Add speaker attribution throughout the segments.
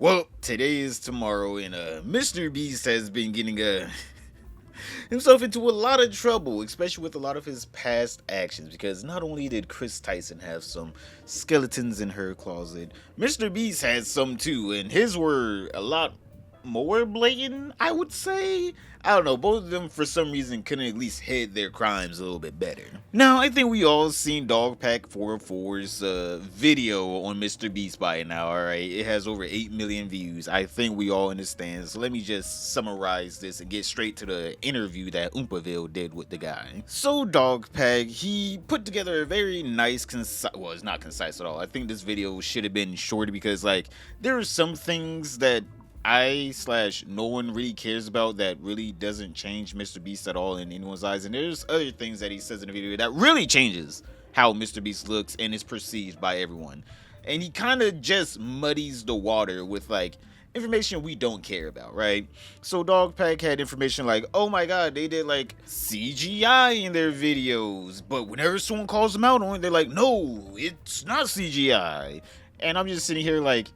Speaker 1: Well, today is tomorrow, and MrBeast has been getting himself into a lot of trouble, especially with a lot of his past actions. Because not only did Chris Tyson have some skeletons in her closet, MrBeast had some too, and his were a lot more blatant, I would say. I don't know, both of them for some reason couldn't at least hide their crimes a little bit better. Now, I think we all seen Dogpack 404's video on MrBeast by now, alright? It has over 8 million views. I think we all understand. So let me just summarize this and get straight to the interview that Oompaville did with the guy. So Dogpack, he put together a very nice, well, it's not concise at all. I think this video should have been shorter because, like, there are some things that no one really cares about that really doesn't change MrBeast at all in anyone's eyes, and there's other things that he says in the video that really changes how MrBeast looks and is perceived by everyone. And he kind of just muddies the water with like information we don't care about, right? So Dogpack had information like, oh my god, they did like CGI in their videos, but whenever someone calls them out on it, they're like, no, it's not CGI. And I'm just sitting here like,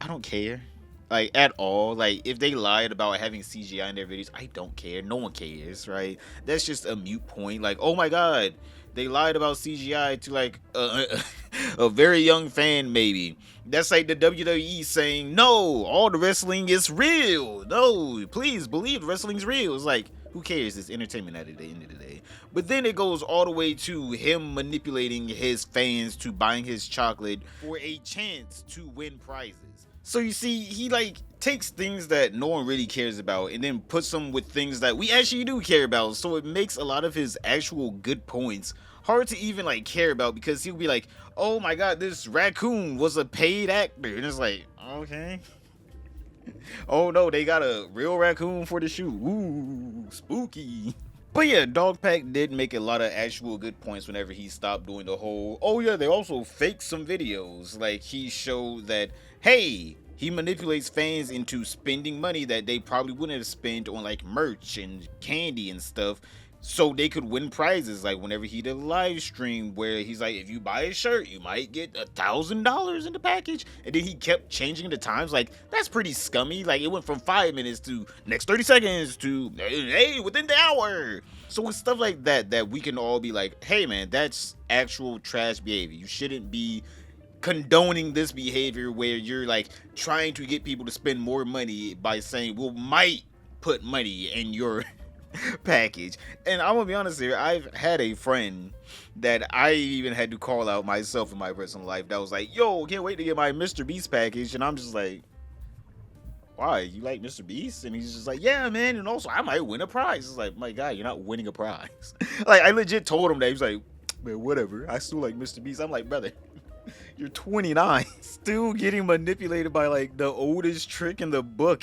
Speaker 1: I don't care. Like, at all. Like, if they lied about having CGI in their videos, I don't care. No one cares, right? That's just a mute point. Like, oh my god, they lied about CGI to like a very young fan, maybe. That's like the WWE saying, no, all the wrestling is real. No, please believe wrestling's real. It's like, who cares? It's entertainment at the end of the day. But then it goes all the way to him manipulating his fans to buying his chocolate for a chance to win prizes. So you see, he like takes things that no one really cares about and then puts them with things that we actually do care about. So it makes a lot of his actual good points hard to even like care about, because he'll be like, oh my god, this raccoon was a paid actor. And it's like, okay. Oh no, they got a real raccoon for the shoot. Ooh, spooky. But yeah, Dogpack did make a lot of actual good points whenever he stopped doing the whole, oh yeah, they also faked some videos. Like, he showed that, hey, he manipulates fans into spending money that they probably wouldn't have spent on like merch and candy and stuff, so they could win prizes. Like whenever he did a live stream where he's like, if you buy a shirt, you might get $1,000 in the package, and then he kept changing the times. Like, that's pretty scummy. Like, it went from 5 minutes to next 30 seconds to hey, within the hour. So with stuff like that, that we can all be like, hey man, that's actual trash behavior. You shouldn't be condoning this behavior where you're like trying to get people to spend more money by saying, well, might put money in your package. And I'm gonna be honest here, I've had a friend that I even had to call out myself in my personal life that was like, yo, can't wait to get my MrBeast package. And I'm just like, why, you like MrBeast? And he's just like, yeah man, and also I might win a prize. It's like, my guy, you're not winning a prize. Like, I legit told him that. He was like, man, whatever, I still like MrBeast. I'm like, brother, you're 29, still getting manipulated by like the oldest trick in the book.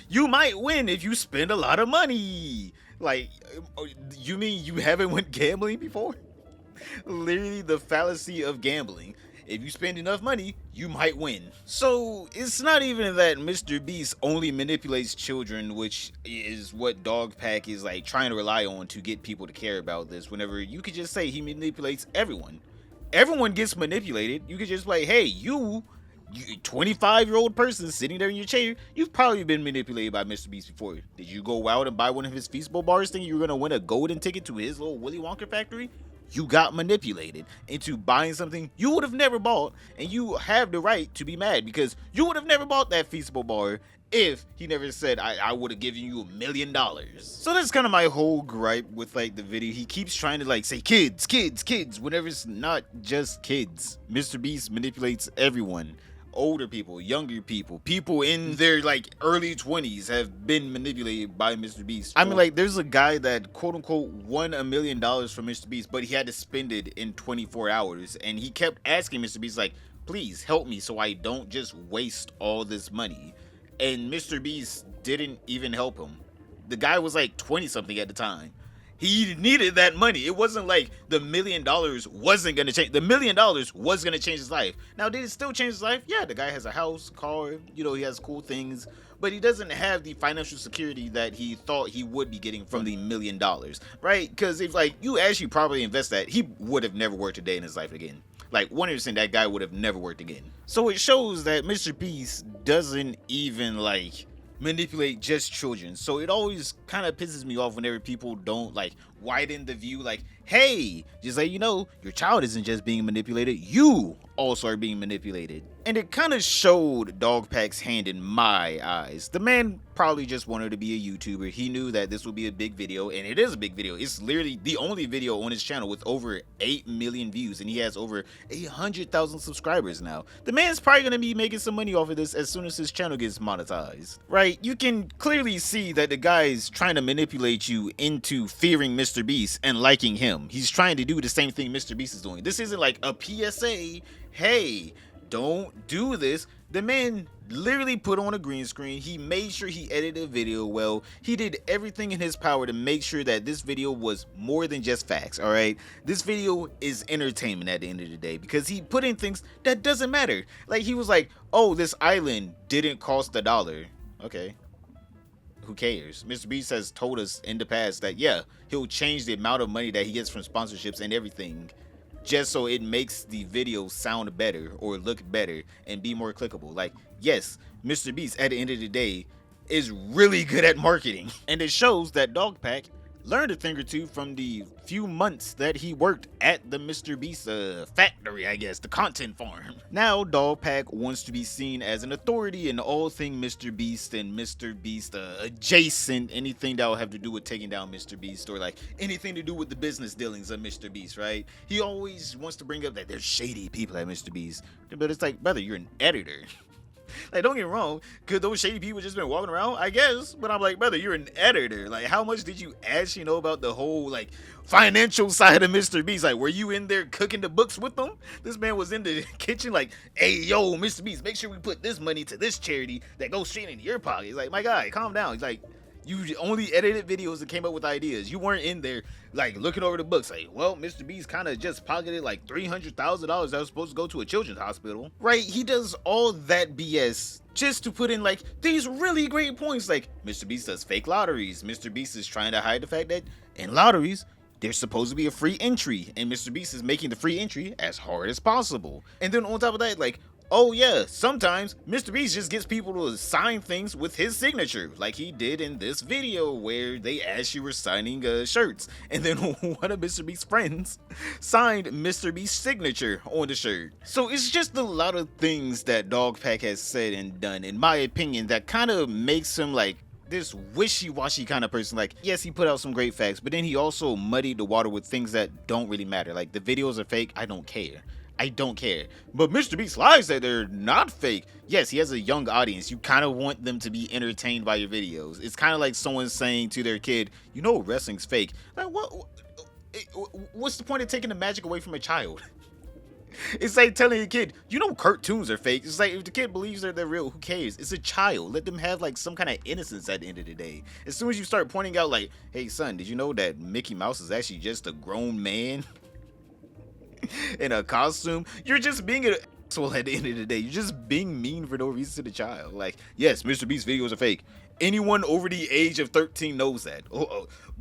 Speaker 1: You might win if you spend a lot of money. Like, you mean you haven't went gambling before? Literally the fallacy of gambling. If you spend enough money, you might win. So it's not even that MrBeast only manipulates children, which is what Dogpack is like trying to rely on to get people to care about this, whenever you could just say he manipulates everyone. Everyone gets manipulated. You could just like, hey, you 25-year-old person sitting there in your chair, you've probably been manipulated by MrBeast before. Did you go out and buy one of his Feastable bars thinking you were gonna win a golden ticket to his little Willy Wonka factory? You got manipulated into buying something you would have never bought, and you have the right to be mad because you would have never bought that Feastable bar if he never said, I would have given you $1 million. So that's kind of my whole gripe with like the video. He keeps trying to like say kids, kids, kids, whenever it's not just kids. MrBeast manipulates everyone. Older people, younger people, people in their like early 20s have been manipulated by MrBeast. I mean, like, there's a guy that quote unquote won $1 million from MrBeast, but he had to spend it in 24 hours, and he kept asking MrBeast like, please help me so I don't just waste all this money. And MrBeast didn't even help him. The guy was like 20 something at the time. He needed that money. It wasn't like the $1 million wasn't gonna change. The $1 million was gonna change his life. Now, did it still change his life? Yeah, the guy has a house, car, you know, he has cool things, but he doesn't have the financial security that he thought he would be getting from the $1 million, right? Because if like you actually probably invest that, he would have never worked a day in his life again. Like 100%, that guy would have never worked again. So it shows that MrBeast doesn't even like manipulate just children. So it always kind of pisses me off whenever people don't like widen the view, like, hey, just like, you know, your child isn't just being manipulated, you also are being manipulated. And it kind of showed Dogpack's hand in my eyes. The man probably just wanted to be a YouTuber. He knew that this would be a big video, and it is a big video. It's literally the only video on his channel with over 8 million views, and he has over 100,000 subscribers now. The man's probably gonna be making some money off of this as soon as his channel gets monetized, right? You can clearly see that the guy is trying to manipulate you into fearing MrBeast and liking him. He's trying to do the same thing MrBeast is doing. This isn't like a PSA, hey, don't do this. The man literally put on a green screen. He made sure he edited the video well. He did everything in his power to make sure that this video was more than just facts, all right? This video is entertainment at the end of the day, because he put in things that doesn't matter. Like, he was like, oh, this island didn't cost $1. Okay, who cares? MrBeast has told us in the past that, yeah, he'll change the amount of money that he gets from sponsorships and everything just so it makes the video sound better or look better and be more clickable. Like, yes, MrBeast at the end of the day is really good at marketing, and it shows that Dogpack learned a thing or two from the few months that he worked at the MrBeast factory, I guess, the content farm. Now Dogpack wants to be seen as an authority in all things MrBeast and MrBeast adjacent, anything that will have to do with taking down MrBeast, or like anything to do with the business dealings of MrBeast, right? He always wants to bring up that there's shady people at MrBeast, but it's like, brother, you're an editor. Like, don't get me wrong, could those shady people just been walking around? I guess, but I'm like, brother, you're an editor. Like, how much did you actually know about the whole like financial side of MrBeast? Like, were you in there cooking the books with them? This man was in the kitchen like, hey, yo, MrBeast, make sure we put this money to this charity that goes straight into your pocket. He's like, my guy, calm down. He's like, you only edited videos that came up with ideas. You weren't in there like looking over the books like, well, MrBeast kind of just pocketed like $300,000 that was supposed to go to a children's hospital, right? He does all that BS just to put in like these really great points, like MrBeast does fake lotteries. MrBeast is trying to hide the fact that in lotteries there's supposed to be a free entry, and MrBeast is making the free entry as hard as possible. And then on top of that, like, oh yeah, sometimes MrBeast just gets people to sign things with his signature, like he did in this video where they actually were signing shirts, and then one of MrBeast's friends signed MrBeast's signature on the shirt. So it's just a lot of things that Dogpack has said and done, in my opinion, that kind of makes him like this wishy-washy kind of person. Like, yes, he put out some great facts, but then he also muddied the water with things that don't really matter. Like, the videos are fake, I don't care. I don't care. But MrBeast lies that they're not fake. Yes, he has a young audience. You kind of want them to be entertained by your videos. It's kind of like someone saying to their kid, you know, wrestling's fake. Like, what's the point of taking the magic away from a child? It's like telling a kid, you know, cartoons are fake. It's like, if the kid believes they're real, who cares? It's a child. Let them have like some kind of innocence at the end of the day. As soon as you start pointing out like, hey son, did you know that Mickey Mouse is actually just a grown man in a costume? You're just being an asshole at the end of the day. You're just being mean for no reason to the child. Like, yes, MrBeast videos are fake. Anyone over the age of 13 knows that.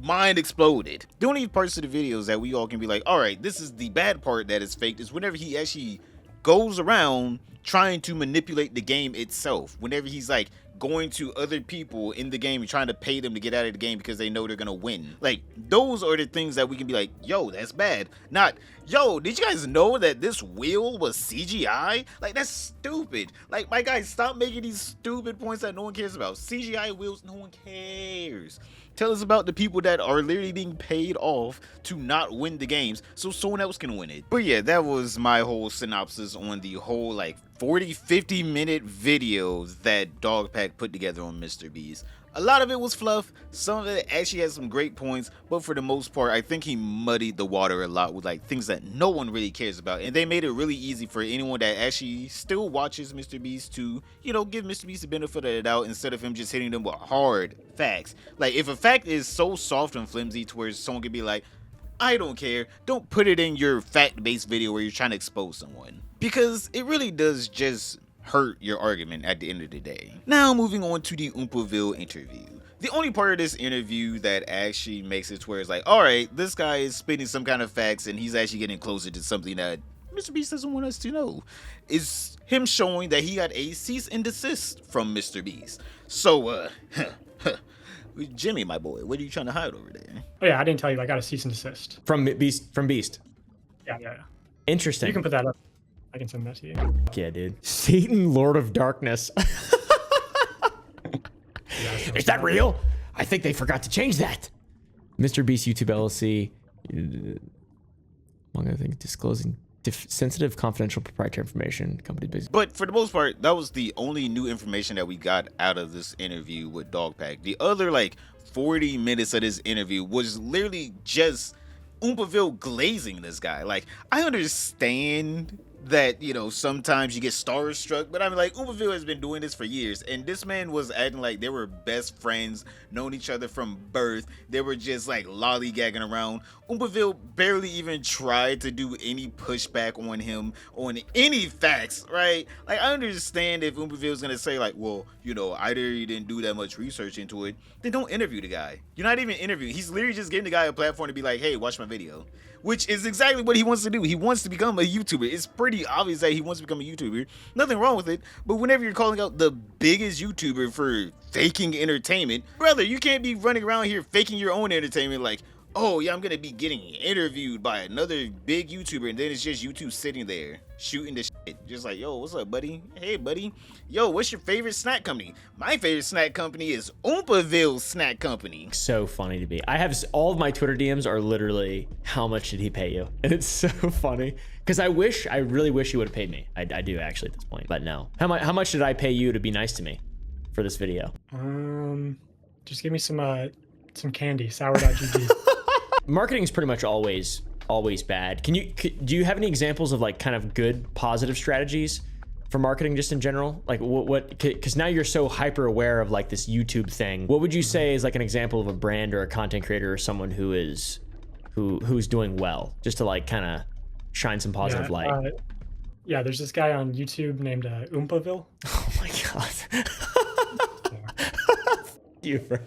Speaker 1: Mind exploded. The only parts of the videos that we all can be like, all right, this is the bad part that is fake, is whenever he actually goes around trying to manipulate the game itself. Whenever he's like going to other people in the game and trying to pay them to get out of the game because they know they're gonna win. Like, those are the things that we can be like, yo, that's bad. Not, yo, did you guys know that this wheel was CGI? Like, that's stupid. Like, my guys, stop making these stupid points that no one cares about. CGI wheels, no one cares. Tell us about the people that are literally being paid off to not win the games so someone else can win it. But yeah, that was my whole synopsis on the whole like 40-50 minute video that Dogpack put together on MrBeast. A lot of it was fluff, some of it actually had some great points, but for the most part, I think he muddied the water a lot with like things that no one really cares about, and they made it really easy for anyone that actually still watches MrBeast to, you know, give MrBeast the benefit of the doubt instead of him just hitting them with hard facts. Like, if a fact is so soft and flimsy to where someone could be like, I don't care, don't put it in your fact-based video where you're trying to expose someone, because it really does just hurt your argument at the end of the day. Now moving on to the Oompaville interview. The only part of this interview that actually makes it to where it's like, alright, this guy is spitting some kind of facts and he's actually getting closer to something that Mr. Beast doesn't want us to know is him showing that he got a cease and desist from Mr. Beast. So, Jimmy, my boy, what are you trying to hide over there?
Speaker 2: Oh yeah, I didn't tell you. I got a cease and desist.
Speaker 3: From Beast.
Speaker 2: Yeah.
Speaker 3: Interesting.
Speaker 2: You can put that up. I can send that to you.
Speaker 3: Yeah, dude. Satan, Lord of Darkness. Is that real? I think they forgot to change that. Mr. Beast YouTube LLC, among other things, disclosing sensitive, confidential, proprietary information, company business.
Speaker 1: But for the most part, that was the only new information that we got out of this interview with Dogpack. The other, like, 40 minutes of this interview was literally just Oompaville glazing this guy. Like, I understand that, you know, sometimes you get starstruck, but I'm like, Oompaville has been doing this for years, and this man was acting like they were best friends, known each other from birth. They were just like lollygagging around. Oompaville barely even tried to do any pushback on him on any facts, right? Like, I understand if Oompaville's gonna say like, well, you know, either you didn't do that much research into it, then don't interview the guy. You're not even interviewing. He's literally just giving the guy a platform to be like, hey, watch my video. Which is exactly what he wants to do. He wants to become a YouTuber. It's pretty obvious that he wants to become a YouTuber. Nothing wrong with it. But whenever you're calling out the biggest YouTuber for faking entertainment, brother, you can't be running around here faking your own entertainment like, oh yeah, I'm gonna be getting interviewed by another big YouTuber, and then it's just you two sitting there shooting the shit. Just like, yo, what's up, buddy? Hey, buddy. Yo, what's your favorite snack company? My favorite snack company is Oompaville Snack Company.
Speaker 3: So funny to me. I have all of my Twitter DMs are literally, how much did he pay you? And it's so funny because I really wish he would have paid me. I do actually at this point, but no. How much did I pay you to be nice to me for this video?
Speaker 2: Just give me some candy, sour.gg.
Speaker 3: Marketing is pretty much always bad. Do you have any examples of like kind of good positive strategies for marketing just in general? Like what because now you're so hyper aware of like this YouTube thing. What would you say is like an example of a brand or a content creator or someone who's doing well, just to like kind of shine some positive light?
Speaker 2: Yeah, there's this guy on YouTube named Oompaville.
Speaker 3: Oh my god. You, bro.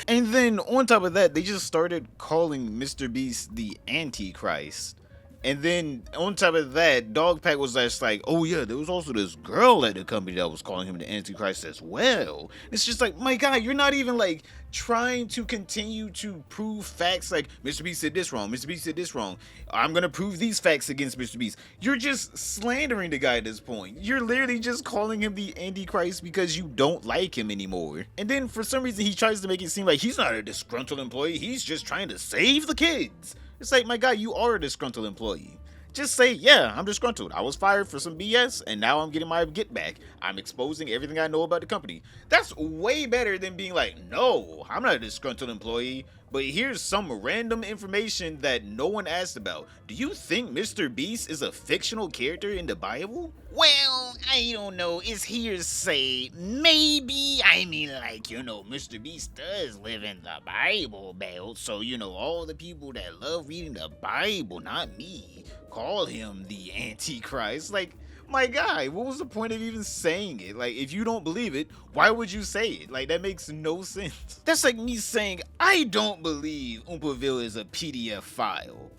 Speaker 1: And then on top of that, they just started calling Mr. Beast the Antichrist. And then on top of that, Dogpack was just like, oh yeah, there was also this girl at the company that was calling him the Antichrist as well. It's just like, my guy, you're not even like trying to continue to prove facts like Mr. Beast said this wrong, Mr. Beast said this wrong. I'm gonna prove these facts against Mr. Beast. You're just slandering the guy at this point. You're literally just calling him the Antichrist because you don't like him anymore. And then for some reason he tries to make it seem like he's not a disgruntled employee, he's just trying to save the kids. It's like, my guy, you are a disgruntled employee. Just say, yeah, I'm disgruntled. I was fired for some BS, and now I'm getting my get back. I'm exposing everything I know about the company. That's way better than being like, no, I'm not a disgruntled employee, but here's some random information that no one asked about. Do you think Mr. Beast is a fictional character in the Bible? Well, I don't know. It's hearsay. Maybe. I mean, like, you know, Mr. Beast does live in the Bible Belt, so, you know, all the people that love reading the Bible, not me, call him the Antichrist. Like, my guy, what was the point of even saying it? Like, if you don't believe it, why would you say it? Like, that makes no sense. That's like me saying, I don't believe Oompaville is a PDF file.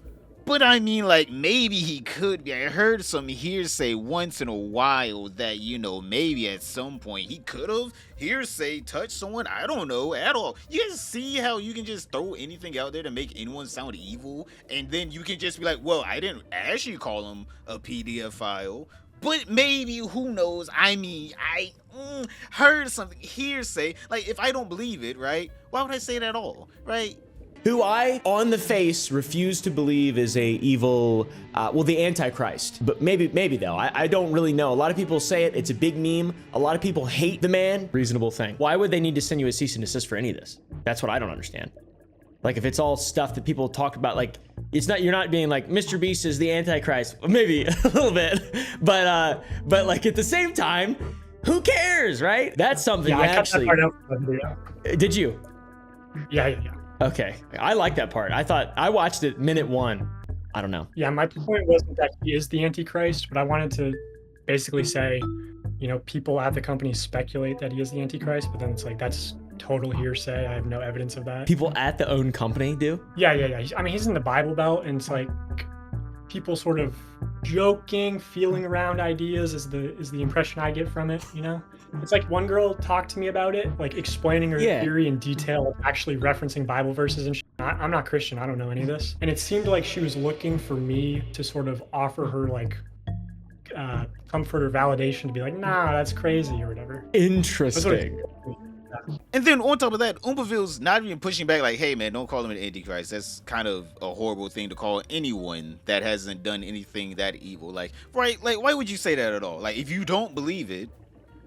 Speaker 1: But I mean, like, maybe he could be. I heard some hearsay once in a while that, you know, maybe at some point he could have hearsay touched someone. I don't know at all. You guys see how you can just throw anything out there to make anyone sound evil? And then you can just be like, well, I didn't actually call him a PDF file. But maybe, who knows? I mean, I heard something hearsay. Like, if I don't believe it, right? Why would I say it at all, right?
Speaker 3: Who I, on the face, refuse to believe is a evil, well, the Antichrist. But maybe though, I don't really know. A lot of people say it, it's a big meme. A lot of people hate the man. Reasonable thing. Why would they need to send you a cease and desist for any of this? That's what I don't understand. Like, if it's all stuff that people talk about, like, you're not being like, Mr. Beast is the Antichrist. Maybe a little bit, but like at the same time, who cares, right? That's something
Speaker 2: I
Speaker 3: actually.
Speaker 2: cut that part out of the video.
Speaker 3: Did you?
Speaker 2: Yeah.
Speaker 3: Okay, I like that part. I watched it minute 1. I don't know.
Speaker 2: Yeah, my point wasn't that he is the Antichrist, but I wanted to basically say, you know, people at the company speculate that he is the Antichrist, but then it's like, that's total hearsay. I have no evidence of that.
Speaker 3: People at the own company do?
Speaker 2: Yeah. I mean, he's in the Bible Belt, and it's like, people sort of joking, feeling around ideas is the impression I get from it, you know? It's like one girl talked to me about it, like explaining her
Speaker 3: Yeah.
Speaker 2: theory in detail, actually referencing Bible verses and shit. I'm not Christian, I don't know any of this. And it seemed like she was looking for me to sort of offer her like comfort or validation to be like, nah, that's crazy or whatever.
Speaker 3: Interesting.
Speaker 1: And then on top of that, Umpaville's not even pushing back like, hey man, don't call him an antichrist. That's kind of a horrible thing to call anyone that hasn't done anything that evil. Like, right? Like, why would you say that at all? Like, if you don't believe it,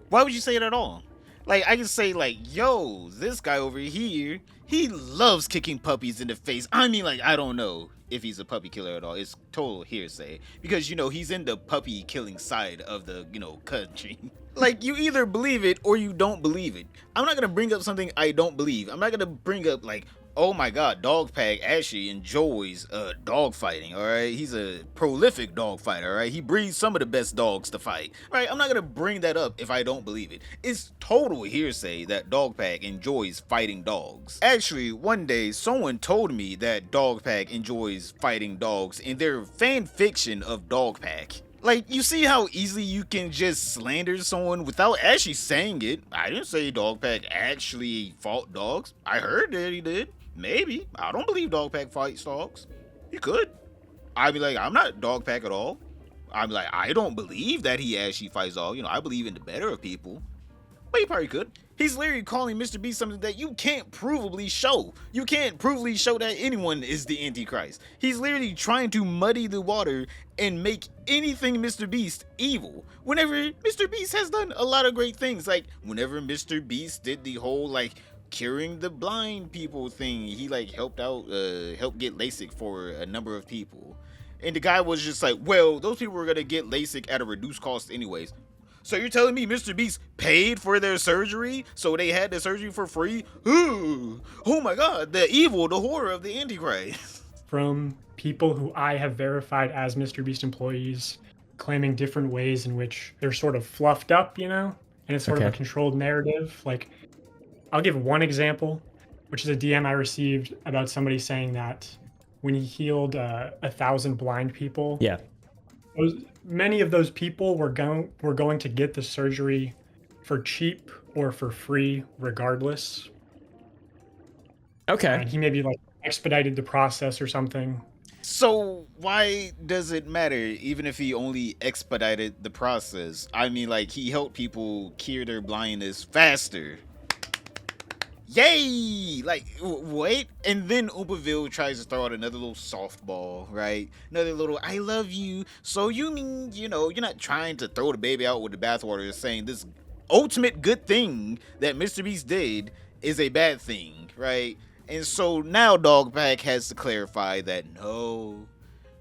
Speaker 1: why would you say it at all? Like, I can say like, yo, this guy over here, he loves kicking puppies in the face. I mean, like, I don't know if he's a puppy killer at all. It's total hearsay because, you know, he's in the puppy killing side of the, you know, country. Like, you either believe it or you don't believe it. I'm not gonna bring up something I don't believe. I'm not gonna bring up like, oh my god, Dogpack actually enjoys dog fighting, alright? He's a prolific dog fighter, alright? He breeds some of the best dogs to fight, right? I'm not gonna bring that up if I don't believe it. It's total hearsay that Dogpack enjoys fighting dogs. Actually, one day, someone told me that Dogpack enjoys fighting dogs in their fan fiction of Dogpack. Like, you see how easily you can just slander someone without actually saying it. I didn't say Dogpack actually fought dogs. I heard that he did. Maybe. I don't believe Dogpack fights dogs. He could. I'd be like, I'm not Dogpack at all. I'd be like, I don't believe that he actually fights dogs. You know, I believe in the better of people. But he probably could. He's literally calling MrBeast something that you can't provably show. You can't provably show that anyone is the Antichrist. He's literally trying to muddy the water and make anything MrBeast evil. Whenever MrBeast has done a lot of great things. Like, whenever MrBeast did the whole, like, curing the blind people thing, he, like, helped get LASIK for a number of people. And the guy was just like, well, those people were gonna get LASIK at a reduced cost anyways. So you're telling me MrBeast paid for their surgery so they had the surgery for free? Ooh, oh my god, the evil, the horror of the Antichrist.
Speaker 2: From people who I have verified as MrBeast employees, claiming different ways in which they're sort of fluffed up, you know? And it's sort of a controlled narrative. Like, I'll give one example, which is a DM I received about somebody saying that when he healed 1,000 blind people, many of those people were going to get the surgery for cheap or for free regardless.
Speaker 3: Okay.
Speaker 2: And he maybe like expedited the process or something.
Speaker 1: So why does it matter even if he only expedited the process? I mean, like, he helped people cure their blindness faster. Yay! Like, wait. And then Umpaville tries to throw out another little softball, right? Another little, I love you. So you mean, you know, you're not trying to throw the baby out with the bathwater. You're saying this ultimate good thing that MrBeast did is a bad thing, right? And so now Dogpack has to clarify that no,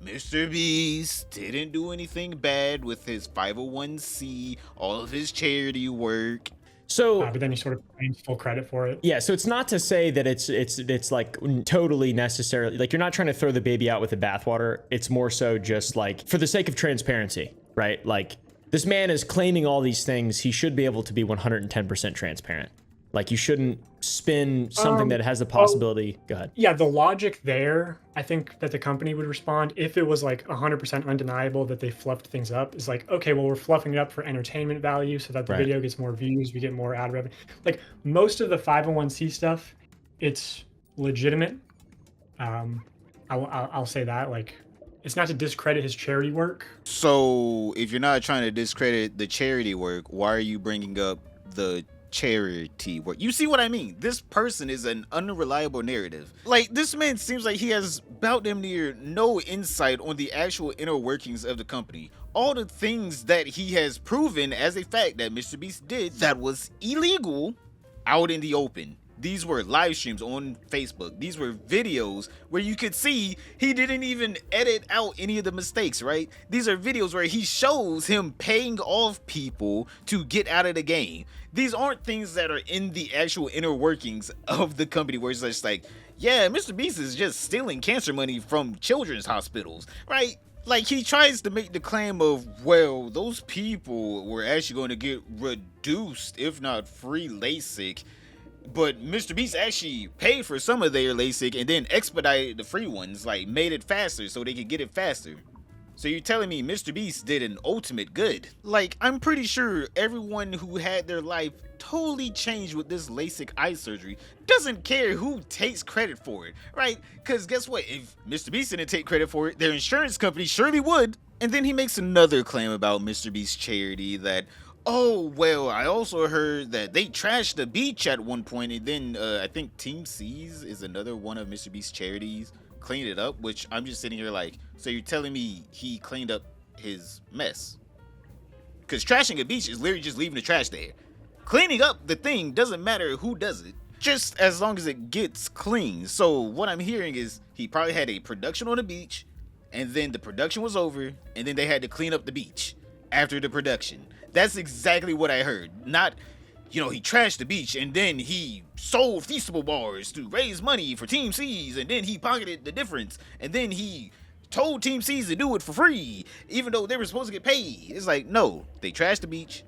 Speaker 1: MrBeast didn't do anything bad with his 501c, all of his charity work.
Speaker 3: So,
Speaker 2: but then he sort of claims full credit for it.
Speaker 3: Yeah, so it's not to say that it's like totally necessarily, like, you're not trying to throw the baby out with the bathwater. It's more so just like for the sake of transparency, right? Like, this man is claiming all these things. He should be able to be 110% transparent. Like, you shouldn't spin something that has the possibility. Go ahead.
Speaker 2: Yeah, the logic there, I think that the company would respond if it was like 100% undeniable that they fluffed things up. Is like, okay, well, we're fluffing it up for entertainment value so that the video gets more views, we get more ad revenue. Like, most of the 501c stuff, it's legitimate. I'll say that. Like, it's not to discredit his charity work.
Speaker 1: So if you're not trying to discredit the charity work, why are you bringing up the charity work? You see what I mean? This person is an unreliable narrative. Like, this man seems like he has about damn near no insight on the actual inner workings of the company. All the things that he has proven as a fact that MrBeast did that was illegal out in the open. These were live streams on Facebook. These were videos where you could see he didn't even edit out any of the mistakes, right? These are videos where he shows him paying off people to get out of the game. These aren't things that are in the actual inner workings of the company where it's just like, yeah, MrBeast is just stealing cancer money from children's hospitals, right? Like, he tries to make the claim of, well, those people were actually going to get reduced, if not free LASIK. But MrBeast actually paid for some of their LASIK and then expedited the free ones, like made it faster so they could get it faster. So you're telling me Mr. Beast did an ultimate good? Like, I'm pretty sure everyone who had their life totally changed with this LASIK eye surgery doesn't care who takes credit for it, right? Because guess what? If Mr. Beast didn't take credit for it, their insurance company surely would. And then he makes another claim about Mr. Beast's charity that, oh, well, I also heard that they trashed the beach at one point, and then I think Team C's is another one of Mr. Beast's charities, cleaned it up, which I'm just sitting here like, so you're telling me he cleaned up his mess? Because trashing a beach is literally just leaving the trash there. Cleaning up the thing doesn't matter who does it, just as long as it gets clean. So what I'm hearing is he probably had a production on the beach, and then the production was over, and then they had to clean up the beach after the production. That's exactly what I heard. Not, he trashed the beach and then he sold Feastable bars to raise money for Team C's, and then he pocketed the difference, and then he told Team C's to do it for free, even though they were supposed to get paid. It's like, no, they trashed the beach,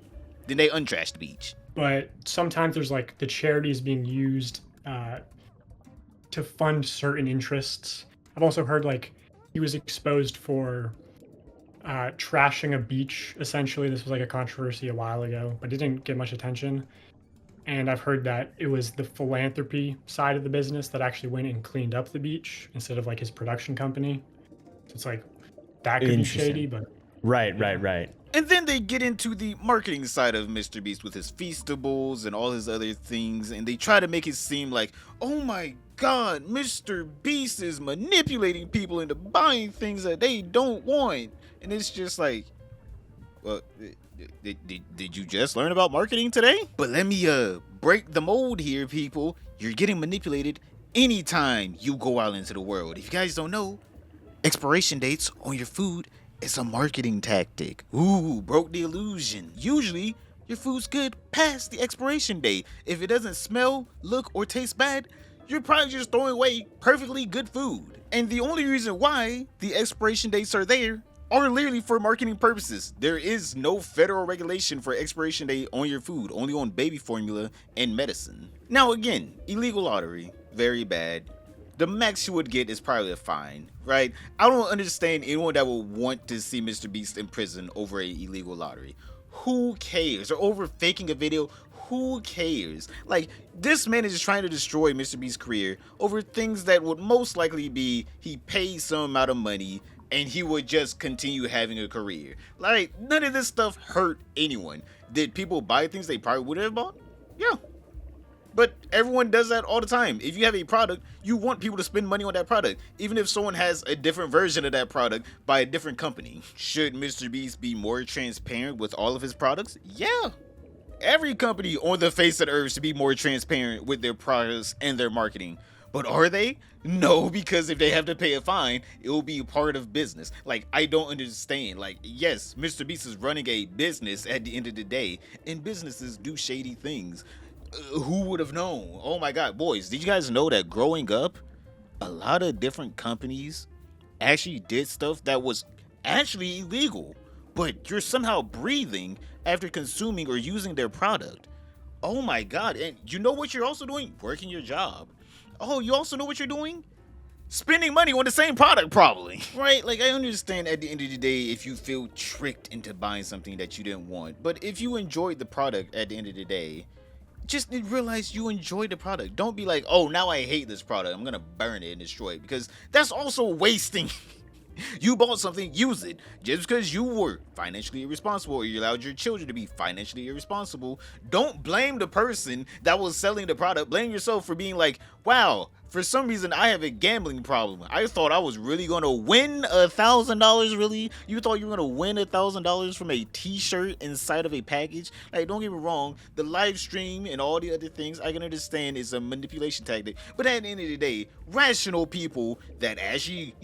Speaker 1: then they untrashed the beach.
Speaker 2: But sometimes there's like the charities being used to fund certain interests. I've also heard like he was exposed for trashing a beach, essentially. This was like a controversy a while ago, but it didn't get much attention. And I've heard that it was the philanthropy side of the business that actually went and cleaned up the beach instead of like his production company. So it's like, that could be shady, but...
Speaker 3: Right.
Speaker 1: And then they get into the marketing side of Mr. Beast with his Feastables and all his other things, and they try to make it seem like, oh my god, Mr. Beast is manipulating people into buying things that they don't want. And it's just like, well, did you just learn about marketing today? But let me break the mold here, people. You're getting manipulated anytime you go out into the world. If you guys don't know, expiration dates on your food is a marketing tactic. Ooh, broke the illusion. Usually, your food's good past the expiration date. If it doesn't smell, look, or taste bad, you're probably just throwing away perfectly good food. And the only reason why the expiration dates are there are literally for marketing purposes. There is no federal regulation for expiration date on your food, only on baby formula and medicine. Now again, illegal lottery, very bad. The max you would get is probably a fine, right? I don't understand anyone that would want to see Mr. Beast in prison over a illegal lottery. Who cares? Or over faking a video, who cares? Like, this man is just trying to destroy Mr. Beast's career over things that would most likely be he pays some amount of money and he would just continue having a career. Like, none of this stuff hurt anyone. Did people buy things they probably would have bought? Yeah. But everyone does that all the time. If you have a product, you want people to spend money on that product, even if someone has a different version of that product by a different company. Should Mr. Beast be more transparent with all of his products? Yeah. Every company on the face of the earth should be more transparent with their products and their marketing. But are they? No, because if they have to pay a fine, it will be a part of business. Like, I don't understand. Like, yes, Mr. Beast is running a business at the end of the day, and businesses do shady things. Who would have known? Oh my god, boys, did you guys know that growing up, a lot of different companies actually did stuff that was actually illegal, but you're somehow breathing after consuming or using their product? Oh my god, and you know what you're also doing? Working your job. Oh, you also know what you're doing? Spending money on the same product, probably. Right? Like, I understand at the end of the day if you feel tricked into buying something that you didn't want, but if you enjoyed the product at the end of the day, just realize you enjoy the product. Don't be like, oh, now I hate this product, I'm gonna burn it and destroy it, because that's also wasting. You bought something, use it. Just because you were financially irresponsible or you allowed your children to be financially irresponsible, don't blame the person that was selling the product. Blame yourself for being like, wow, for some reason I have a gambling problem. I thought I was really gonna win $1,000. Really? You thought you were gonna win $1,000 from a t-shirt inside of a package? Like, don't get me wrong, the live stream and all the other things I can understand is a manipulation tactic, but at the end of the day, rational people that actually,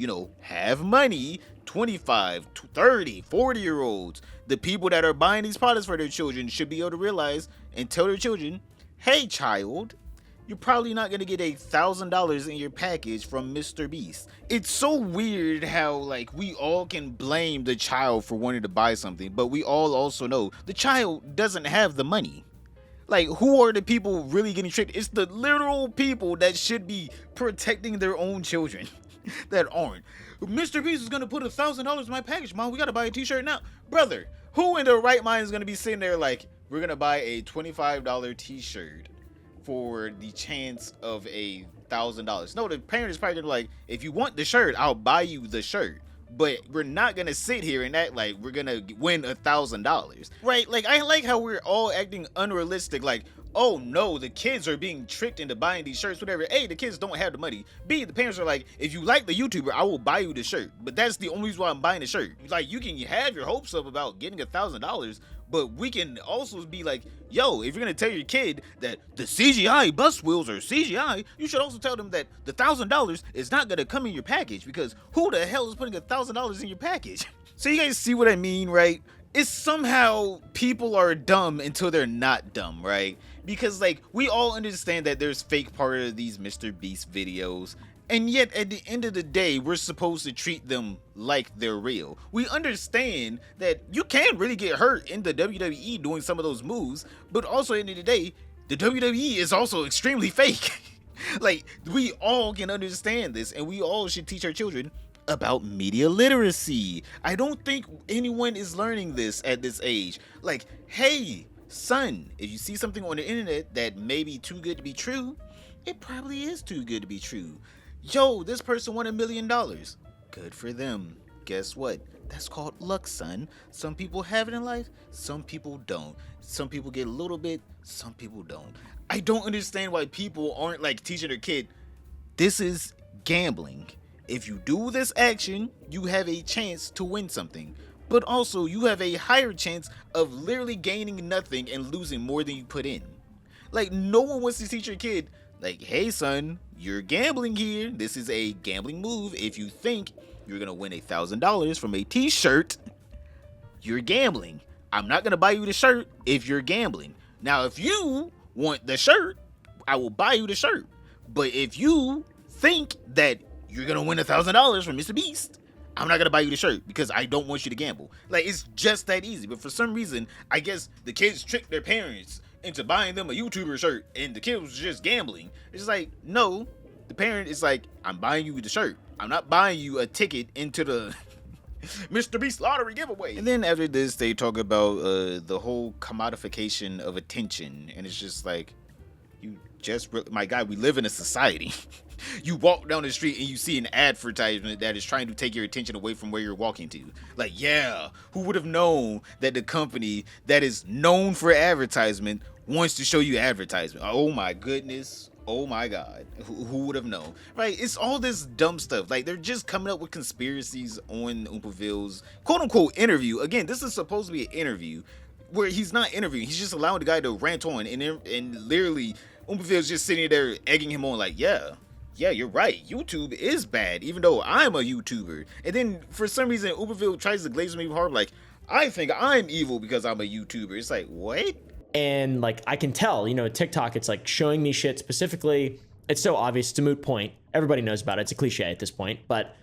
Speaker 1: have money, 25, 30, 40-year-olds, the people that are buying these products for their children should be able to realize and tell their children, hey child, you're probably not going to get $1,000 in your package from Mr. Beast. It's so weird how, like, we all can blame the child for wanting to buy something, but we all also know the child doesn't have the money. Like, who are the people really getting tricked? It's the literal people that should be protecting their own children. that aren't. Mr. Beast is gonna put $1,000 in my package, Mom. We gotta buy a t-shirt now. Brother, who in their right mind is gonna be sitting there like, we're gonna buy a $25 t-shirt for the chance of $1,000? No, the parent is probably gonna be like, if you want the shirt, I'll buy you the shirt. But we're not gonna sit here and act like we're gonna win $1,000, right? Like, I like how we're all acting unrealistic, like, oh no, the kids are being tricked into buying these shirts, whatever. A, the kids don't have the money. B, the parents are like, if you like the YouTuber, I will buy you the shirt. But that's the only reason why I'm buying the shirt. Like, you can have your hopes up about getting $1,000, but we can also be like, yo, if you're gonna tell your kid that the CGI bus wheels are CGI, you should also tell them that the $1,000 is not gonna come in your package, because who the hell is putting $1,000 in your package? So you guys see what I mean, right? It's somehow people are dumb until they're not dumb, right? Because like, we all understand that there's fake part of these MrBeast videos, and yet at the end of the day, we're supposed to treat them like they're real. We understand that you can really get hurt in the WWE doing some of those moves, but also at the end of the day, the WWE is also extremely fake. Like, we all can understand this, and we all should teach our children about media literacy. I don't think anyone is learning this at this age. Like, hey, son, if you see something on the internet that may be too good to be true, it probably is too good to be true. Yo, this person won $1 million. Good for them. Guess what? That's called luck, son. Some people have it in life, some people don't. Some people get a little bit, some people don't. I don't understand why people aren't like teaching their kid, this is gambling. If you do this action, you have a chance to win something. But also, you have a higher chance of literally gaining nothing and losing more than you put in. Like, no one wants to teach your kid, like, hey son, you're gambling here. This is a gambling move. If you think you're gonna win $1,000 from a t-shirt, you're gambling. I'm not gonna buy you the shirt if you're gambling. Now, if you want the shirt, I will buy you the shirt. But if you think that you're gonna win $1,000 from MrBeast, I'm not gonna buy you the shirt because I don't want you to gamble. Like, it's just that easy. But for some reason, I guess the kids tricked their parents into buying them a YouTuber shirt, and the kid was just gambling. It's like, no, the parent is like, I'm buying you the shirt. I'm not buying you a ticket into the MrBeast lottery giveaway. And then after this, they talk about the whole commodification of attention, and it's just like, you just, my guy, we live in a society. You walk down the street and you see an advertisement that is trying to take your attention away from where you're walking to. Like, yeah, who would have known that the company that is known for advertisement wants to show you advertisement? Oh my goodness. Oh my God. Who would have known? Right? It's all this dumb stuff. Like, they're just coming up with conspiracies on Oompraville's quote unquote interview. Again, this is supposed to be an interview where he's not interviewing. He's just allowing the guy to rant on, and literally Oompraville's just sitting there egging him on like, yeah, you're right. YouTube is bad, even though I'm a YouTuber. And then for some reason, Oompraville tries to glaze me hard, like, I think I'm evil because I'm a YouTuber. It's like, what?
Speaker 3: And like, I can tell, you know, TikTok, it's like showing me shit specifically. It's so obvious. It's a moot point. Everybody knows about it. It's a cliche at this point. But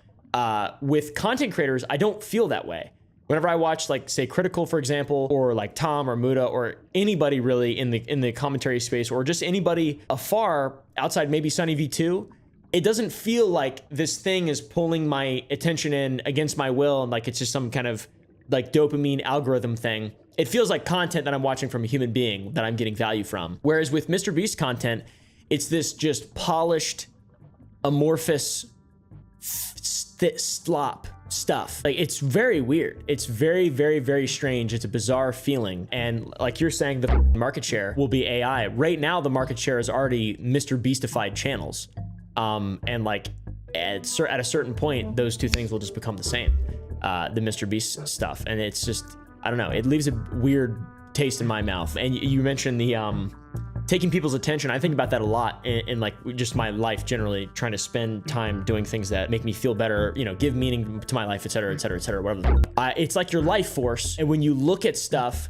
Speaker 3: with content creators, I don't feel that way. Whenever I watch, like, say, Critical, for example, or like Tom or Muda or anybody really in the commentary space, or just anybody afar outside maybe Sunny V2, it doesn't feel like this thing is pulling my attention in against my will, and like it's just some kind of like dopamine algorithm thing. It feels like content that I'm watching from a human being that I'm getting value from. Whereas with MrBeast content, it's this just polished, amorphous slop stuff. Like, it's very weird. It's very, very, very strange. It's a bizarre feeling. And like you're saying, the market share will be AI. Right now, the market share is already MrBeastified channels. And like at a certain point, those two things will just become the same. The MrBeast stuff. And it's just, I don't know, it leaves a weird taste in my mouth. And you mentioned the taking people's attention. I think about that a lot in like just my life generally, trying to spend time doing things that make me feel better, you know, give meaning to my life, et cetera, et cetera, et cetera, whatever. It's like your life force. And when you look at stuff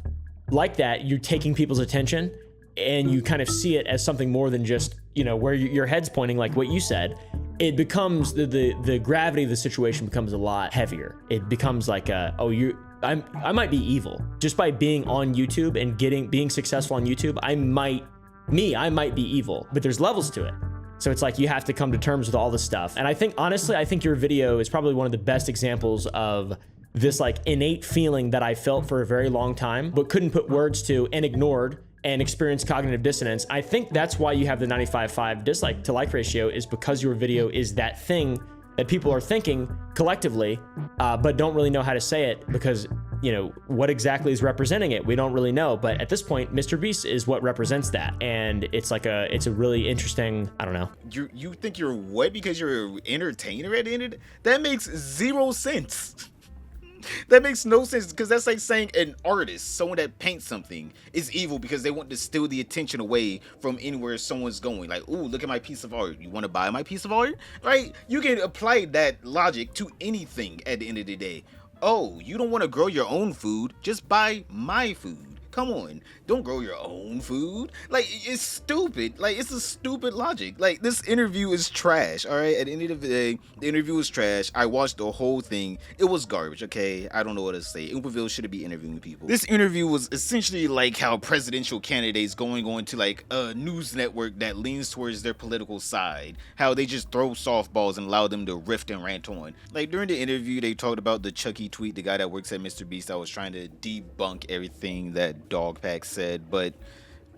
Speaker 3: like that, you're taking people's attention and you kind of see it as something more than just, you know, where your head's pointing, like what you said. It becomes the gravity of the situation becomes a lot heavier. It becomes like I might be evil just by being on YouTube and being successful on YouTube. I might be evil, but there's levels to it. So it's like you have to come to terms with all this stuff. And I think, honestly, I think your video is probably one of the best examples of this like innate feeling that I felt for a very long time, but couldn't put words to and ignored and experienced cognitive dissonance. I think that's why you have the 95/5 dislike to like ratio, is because your video is that thing that people are thinking collectively, but don't really know how to say it because, you know, what exactly is representing it? We don't really know. But at this point, MrBeast is what represents that. And it's like it's a really interesting, I don't know.
Speaker 1: You think you're what because you're an entertainer at the end of it? That makes zero sense. That makes no sense, because that's like saying an artist, someone that paints something, is evil because they want to steal the attention away from anywhere someone's going. Like, ooh, look at my piece of art. You want to buy my piece of art? Right? You can apply that logic to anything at the end of the day. Oh, you don't want to grow your own food? Just buy my food. Come on, don't grow your own food. Like, it's stupid. Like, it's a stupid logic. Like, this interview is trash, all right? At the end of the day, the interview was trash. I watched the whole thing. It was garbage, okay? I don't know what to say. Umpaville shouldn't be interviewing people. This interview was essentially like how presidential candidates going on to, like, a news network that leans towards their political side. How they just throw softballs and allow them to riff and rant on. Like, during the interview, they talked about the Chucky tweet, the guy that works at MrBeast that was trying to debunk everything that Dogpack said, but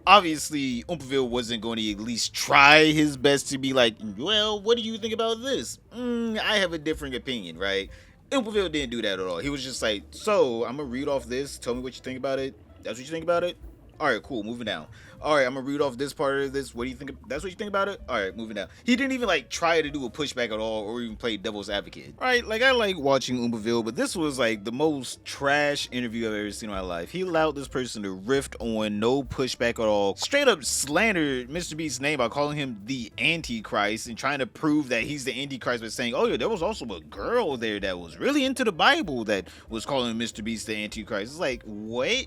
Speaker 1: obviously Umpaville wasn't going to at least try his best to be like, well, what do you think about this? I have a different opinion, right? Umpaville didn't do that at all. He was just like, so I'm gonna read off this, tell me what you think about it. That's what you think about it? All right, cool, moving down. All right, I'm gonna read off this part of this. What do you think? That's what you think about it? All right, moving down. He didn't even like try to do a pushback at all or even play devil's advocate. Right? Like, I like watching Umpaville, but this was like the most trash interview I've ever seen in my life. He allowed this person to riff on, no pushback at all. Straight up slandered MrBeast's name by calling him the Antichrist and trying to prove that he's the Antichrist by saying, oh yeah, there was also a girl there that was really into the Bible that was calling MrBeast the Antichrist. It's like, what?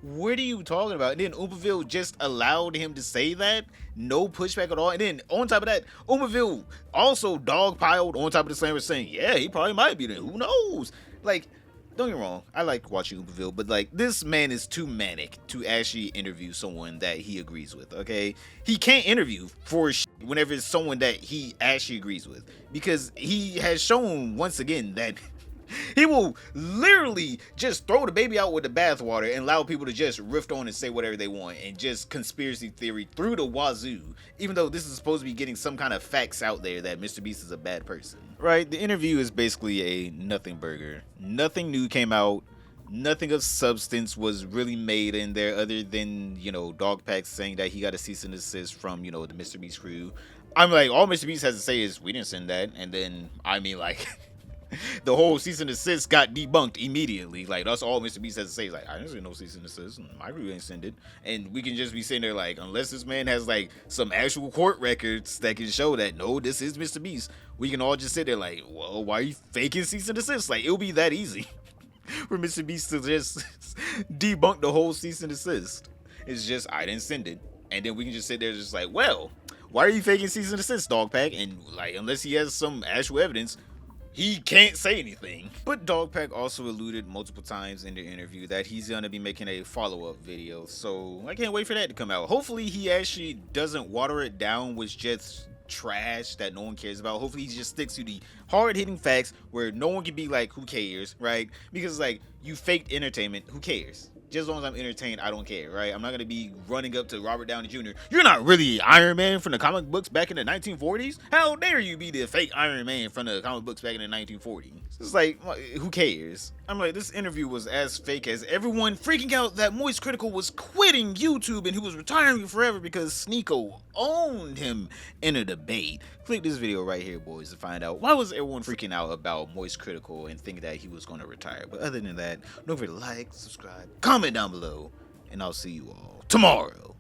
Speaker 1: What are you talking about? And then Umpaville just allowed him to say that, no pushback at all. And then on top of that, Umpaville also dogpiled on top of the slammer saying, yeah, he probably might be there. Who knows? Like, don't get me wrong, I like watching Umpaville, but like, this man is too manic to actually interview someone that he agrees with, okay? He can't interview for whenever it's someone that he actually agrees with, because he has shown once again that he will literally just throw the baby out with the bathwater and allow people to just riff on and say whatever they want and just conspiracy theory through the wazoo, even though this is supposed to be getting some kind of facts out there that MrBeast is a bad person. Right? The interview is basically a nothing burger. Nothing new came out. Nothing of substance was really made in there other than, you know, Dogpack saying that he got a cease and desist from, you know, the MrBeast crew. I'm like, all MrBeast has to say is, we didn't send that. And then, I mean, like... the whole cease and desist got debunked immediately. Like, that's all MrBeast has to say is like, I didn't see no cease and desist. My crew ain't send it. And we can just be sitting there like, unless this man has like some actual court records that can show that no, this is MrBeast, we can all just sit there like, well, why are you faking cease and desist? Like, it'll be that easy for MrBeast to just debunk the whole cease and desist. It's just, I didn't send it. And then we can just sit there just like, well, why are you faking cease and desist, Dogpack? And like, unless he has some actual evidence, he can't say anything. But Dogpack also alluded multiple times in the interview that he's gonna be making a follow-up video, so I can't wait for that to come out. Hopefully he actually doesn't water it down with just trash that no one cares about. Hopefully he just sticks to the hard-hitting facts where no one can be like, who cares, right? Because like, you faked entertainment, who cares? Just as long as I'm entertained, I don't care, right? I'm not gonna be running up to Robert Downey Jr. You're not really Iron Man from the comic books back in the 1940s. How dare you be the fake Iron Man from the comic books back in the 1940s? It's like, who cares? I'm like, this interview was as fake as everyone freaking out that Moist Critical was quitting YouTube and he was retiring forever because Sneeko owned him in a debate. Click this video right here, boys, to find out why was everyone freaking out about Moist Critical and thinking that he was going to retire. But other than that, don't forget to like, subscribe, comment down below, and I'll see you all tomorrow.